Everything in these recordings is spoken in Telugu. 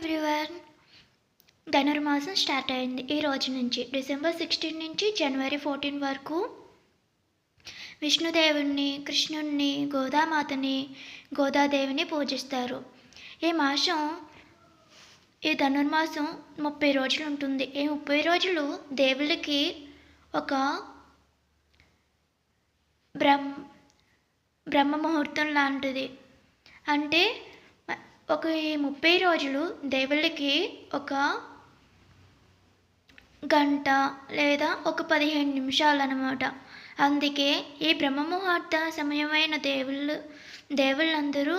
ఎవ్రీవన్. ధనుర్మాసం స్టార్ట్ అయింది ఈ రోజు నుంచి. డిసెంబర్ 16 నుంచి జనవరి 14 వరకు విష్ణుదేవుణ్ణి, కృష్ణుణ్ణి, గోదామాతని, గోదాదేవిని పూజిస్తారు. ఈ ధనుర్మాసం 30 రోజులు ఉంటుంది. ఈ 30 రోజులు దేవుళ్ళకి ఒక బ్రహ్మ ముహూర్తం లాంటిది. అంటే ఈ 30 రోజులు దేవుళ్ళకి ఒక గంట లేదా ఒక 15 నిమిషాలు అన్నమాట. అందుకే ఈ బ్రహ్మముహూర్త సమయమైన దేవుళ్ళందరూ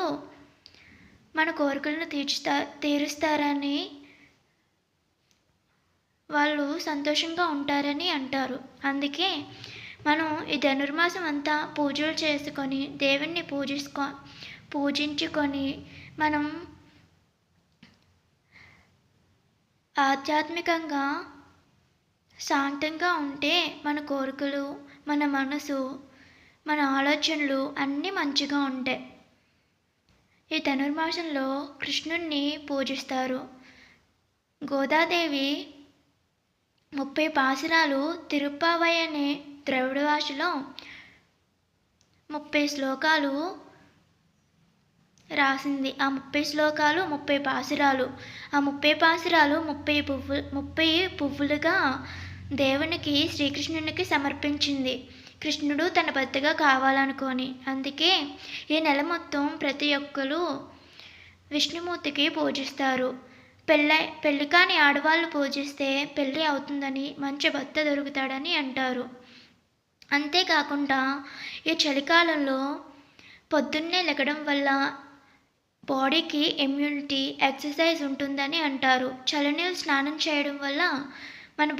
మన కోరికలను తీరుస్తారని, వాళ్ళు సంతోషంగా ఉంటారని అంటారు. అందుకే మనం ఈ ధనుర్మాసం అంతా పూజలు చేసుకొని దేవుణ్ణి పూజించుకొని మనం ఆధ్యాత్మికంగా శాంతంగా ఉంటే మన కోరికలు, మన మనసు, మన ఆలోచనలు అన్నీ మంచిగా ఉంటాయి. ఈ ధనుర్మాసంలో కృష్ణుణ్ణి పూజిస్తారు. గోదాదేవి 30 పాసురాలు తిరుప్పావై అనే ద్రవిడ భాషలో 30 శ్లోకాలు రాసింది. ఆ 30 శ్లోకాలు 30 పాసురాలు. ఆ 30 పాసురాలు 30 పువ్వులుగా దేవునికి, శ్రీకృష్ణునికి సమర్పించింది. కృష్ణుడు తన భర్తగా కావాలనుకొని. అందుకే ఈ నెల మొత్తం ప్రతి ఒక్కరు విష్ణుమూర్తికి పూజిస్తారు. పెళ్ళి కాని ఆడవాళ్ళు పూజిస్తే పెళ్ళి అవుతుందని, మంచి భర్త దొరుకుతాడని అంటారు. అంతేకాకుండా ఈ చలికాలంలో పొద్దున్నే లెగడం వల్ల బాడీకి ఇమ్యూనిటీ, ఎక్సర్సైజ్ ఉంటుందని అంటారు. చల్లనీళ్ళు స్నానం చేయడం వల్ల మన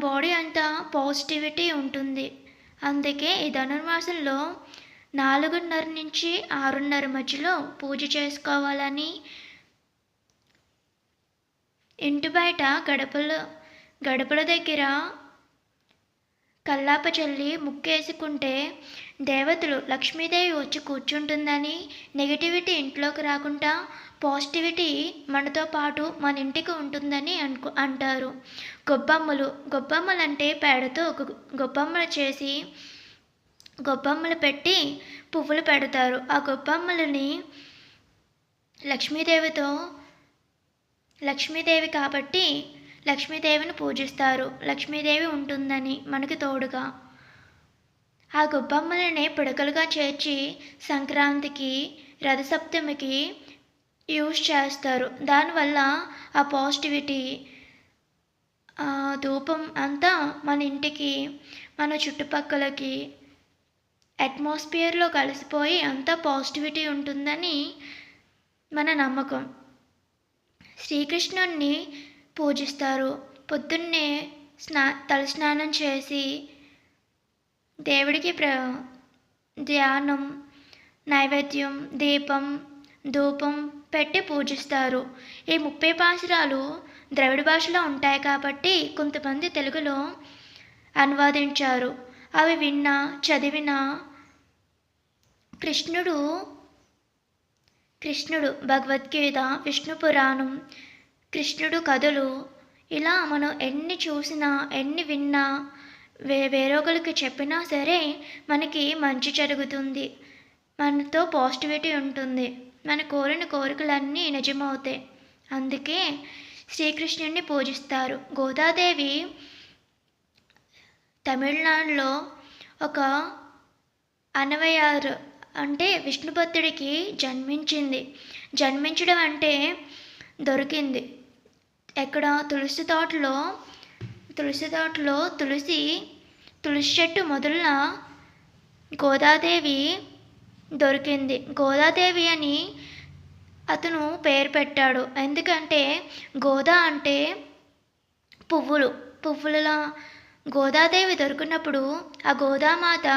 బాడీ అంతా పాజిటివిటీ ఉంటుంది. అందుకే ఈ ధనుర్మాసంలో 4:30 నుంచి 6:30 మధ్యలో పూజ చేసుకోవాలని, ఇంటి బయట గడపల దగ్గర కల్లాప చల్లి ముక్కేసుకుంటే దేవతలు, లక్ష్మీదేవి వచ్చి కూర్చుంటుందని, నెగిటివిటీ ఇంట్లోకి రాకుండా పాజిటివిటీ మనతో పాటు మన ఇంటికి ఉంటుందని అంటారు. గొబ్బమ్మలు అంటే పేడతో ఒక గొబ్బమ్మలు చేసి గొబ్బమ్మలు పెట్టి పువ్వులు పెడతారు. ఆ గొబ్బమ్మలని లక్ష్మీదేవి కాబట్టి లక్ష్మీదేవిని పూజిస్తారు. లక్ష్మీదేవి ఉంటుందని మనకి తోడుగా. ఆ గొబ్బమ్మలని పిడకలుగా చేర్చి సంక్రాంతికి, రథసప్తమికి యూజ్ చేస్తారు. దానివల్ల ఆ పాజిటివిటీ, ధూపం అంతా మన ఇంటికి, మన చుట్టుపక్కలకి అట్మాస్ఫియర్లో కలిసిపోయి అంతా పాజిటివిటీ ఉంటుందని మన నమ్మకం. శ్రీకృష్ణుణ్ణి పూజిస్తారు. పొద్దున్నే తలస్నానం చేసి దేవుడికి ధ్యానం, నైవేద్యం, దీపం, ధూపం పెట్టి పూజిస్తారు. ఈ 30 పాసురాలు ద్రవిడ భాషలో ఉంటాయి కాబట్టి కొంతమంది తెలుగులో అనువాదించారు. అవి చదివిన కృష్ణుడు భగవద్గీత, విష్ణు పురాణం, కృష్ణుడు కథలు, ఇలా మనం ఎన్ని చూసినా, ఎన్ని విన్నా, వేరొకరికి చెప్పినా సరే మనకి మంచి జరుగుతుంది. మనతో పాజిటివిటీ ఉంటుంది. మన కోరిన కోరికలన్నీ నిజమవుతాయి. అందుకే శ్రీకృష్ణుడిని పూజిస్తారు. గోదాదేవి తమిళనాడులో ఒక అనవయారు అంటే విష్ణుభక్తుడికి జన్మించడం అంటే దొరికింది. ఎక్కడ? తులసి తోటలో తులసి చెట్టు మొదలున గోదాదేవి దొరికింది. గోదాదేవి అని అతను పేరు పెట్టాడు. ఎందుకంటే గోదా అంటే పువ్వుల గోదాదేవి దొరికినప్పుడు ఆ గోదామాత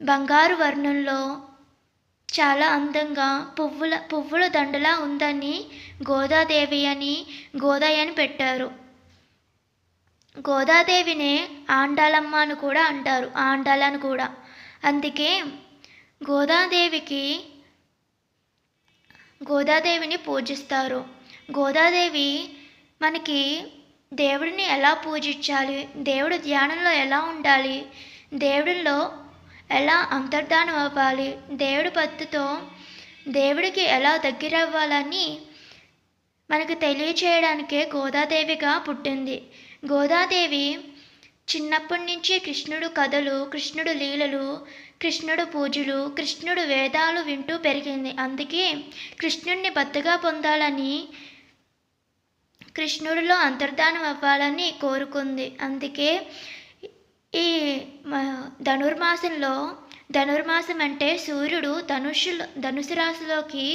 బంగారు వర్ణంలో చాలా అందంగా పువ్వుల దండలా ఉందని గోదాదేవి అని గోదాయని పెట్టారు. గోదాదేవినే ఆండాలమ్మ అని కూడా అంటారు. ఆండాలని కూడా. అందుకే గోదాదేవిని పూజిస్తారు. గోదాదేవి మనకి దేవుడిని ఎలా పూజించాలి, దేవుడి ధ్యానంలో ఎలా ఉండాలి, దేవుడిలో ఎలా అంతర్ధానం అవ్వాలి, దేవుడి భక్తితో దేవుడికి ఎలా దగ్గర అవ్వాలని మనకు తెలియచేయడానికే గోదాదేవిగా పుట్టింది. గోదాదేవి చిన్నప్పటి నుంచి కృష్ణుడు కథలు, కృష్ణుడు లీలలు, కృష్ణుడు పూజలు, కృష్ణుడు వేదాలు వింటూ పెరిగింది. అందుకే కృష్ణుడిని భర్తగా పొందాలని, కృష్ణుడిలో అంతర్ధానం అవ్వాలని కోరుకుంది. అందుకే ఈ ధనుర్మాసం అంటే సూర్యుడు ధనుసు రాశిలోకి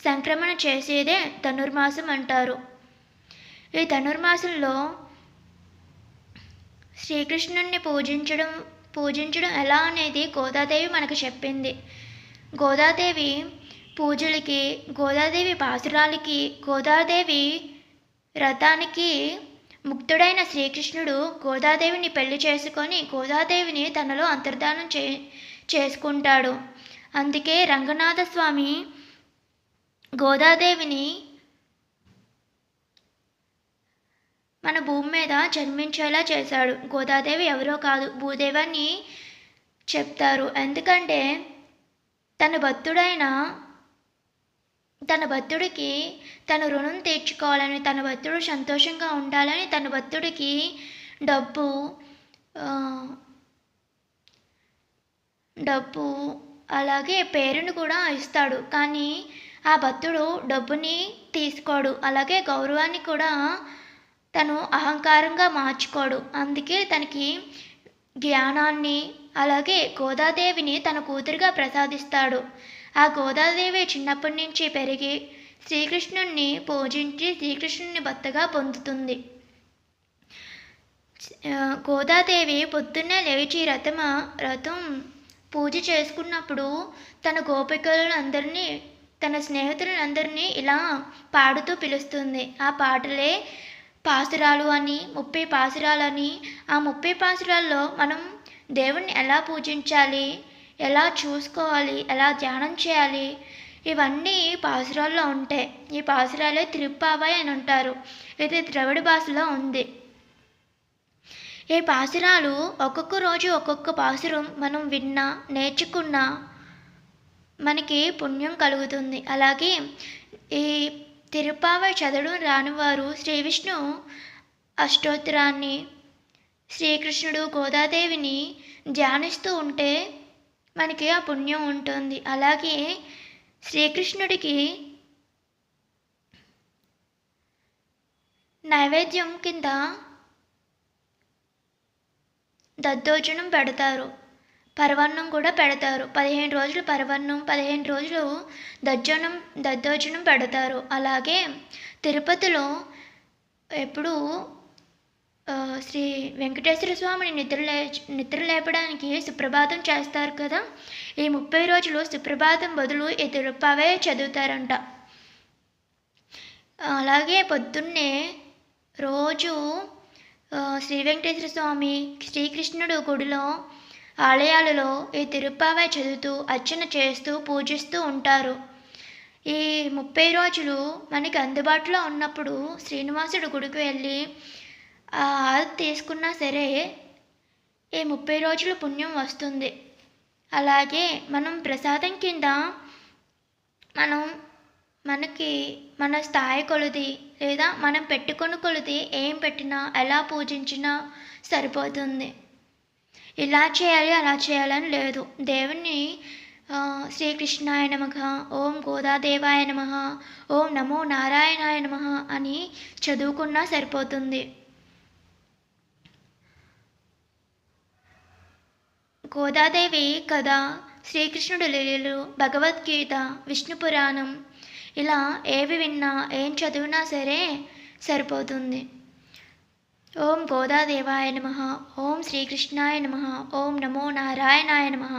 సంక్రమణ చేసేదే ధనుర్మాసం అంటారు. ఈ ధనుర్మాసంలో శ్రీకృష్ణుడిని పూజించడం ఎలా అనేది గోదాదేవి మనకు చెప్పింది. గోదాదేవి పూజలకి, గోదాదేవి పాసురాలకి, గోదాదేవి రథానికి ముక్తుడైన శ్రీకృష్ణుడు గోదాదేవిని పెళ్లి చేసుకొని గోదాదేవిని తనలో అంతర్ధానం చేసుకుంటాడు. అందుకే రంగనాథ స్వామి గోదాదేవిని మన భూమి మీద జన్మించేలా చేశాడు. గోదాదేవి ఎవరో కాదు, భూదేవి అని చెప్తారు. ఎందుకంటే తన భక్తుడికి తన రుణం తీర్చుకోవాలని, తన భక్తుడు సంతోషంగా ఉండాలని, తన భక్తుడికి డబ్బు అలాగే పేరును కూడా ఇస్తాడు. కానీ ఆ భక్తుడు డబ్బుని తీసుకోడు, అలాగే గౌరవాన్ని కూడా తను అహంకారంగా మార్చుకోడు. అందుకే తనకి జ్ఞానాన్ని, అలాగే గోదాదేవిని తన కూతురుగా ప్రసాదిస్తాడు. ఆ గోదాదేవి చిన్నప్పటి నుంచి పెరిగి శ్రీకృష్ణుణ్ణి పూజించి శ్రీకృష్ణుని భర్తగా పొందుతుంది. గోదాదేవి పొద్దున్నే లేచి రథం పూజ చేసుకున్నప్పుడు తన గోపికలందరినీ, తన స్నేహితులందరినీ ఇలా పాడుతూ పిలుస్తుంది. ఆ పాటలే పాసురాలు అని, 30 పాసురాలని. ఆ 30 పాసురాల్లో మనం దేవుణ్ణి ఎలా పూజించాలి, ఎలా చూసుకోవాలి, ఎలా ధ్యానం చేయాలి, ఇవన్నీ పాసురాల్లో ఉంటాయి. ఈ పాసురాలే తిరుప్పావై అని అంటారు. ఇది ద్రవిడ భాషలో ఉంది. ఈ పాసురాలు ఒక్కొక్క రోజు ఒక్కొక్క పాసురం మనం విన్నా, నేర్చుకున్నా మనకి పుణ్యం కలుగుతుంది. అలాగే ఈ తిరుప్పావై చదవడం రానివారు శ్రీ విష్ణు అష్టోత్తరాన్ని, శ్రీకృష్ణుడు గోదాదేవిని ధ్యానిస్తూ ఉంటే మనకి ఆ పుణ్యం ఉంటుంది. అలాగే శ్రీకృష్ణుడికి నైవేద్యం కింద దద్దోజనం పెడతారు, పరవన్నం కూడా పెడతారు. 15 రోజులు పరవన్నం, 15 రోజులు దద్దోజనం పెడతారు. అలాగే తిరుపతిలో ఎప్పుడు శ్రీ వెంకటేశ్వర స్వామిని నిద్ర లేపడానికి సుప్రభాతం చేస్తారు కదా. ఈ 30 రోజులు సుప్రభాతం బదులు ఈ తిరుప్పావై చదువుతారంట. అలాగే పొద్దున్నే రోజు శ్రీ వెంకటేశ్వర స్వామి, శ్రీకృష్ణుడు గుడిలో, ఆలయాలలో ఈ తిరుప్పావై చదువుతూ అర్చన చేస్తూ పూజిస్తూ ఉంటారు. ఈ 30 రోజులు మనకి అందుబాటులో ఉన్నప్పుడు శ్రీనివాసుడు గుడికి వెళ్ళి హారతి తీసుకున్నా సరే ఈ 30 రోజులు పుణ్యం వస్తుంది. అలాగే మనం ప్రసాదం కింద మన స్థాయి కొలది లేదా మనం పెట్టుకున్న కొలది ఏం పెట్టినా, ఎలా పూజించినా సరిపోతుంది. ఇలా చేయాలి అలా చేయాలని లేదు. దేవుణ్ణి శ్రీకృష్ణాయ నమః, ఓం గోదాదేవాయ నమః, ఓం నమో నారాయణాయ నమః అని చదువుకున్నా సరిపోతుంది. గోదాదేవి కథ, శ్రీకృష్ణుడు లీలలు, భగవద్గీత, విష్ణు పురాణం ఇలా ఏవి విన్నా, ఏం చదివినా సరే సరిపోతుంది. ఓం గోదాదేవాయ నమః, ఓం శ్రీకృష్ణాయ నమః, ఓం నమో నారాయణాయ నమః.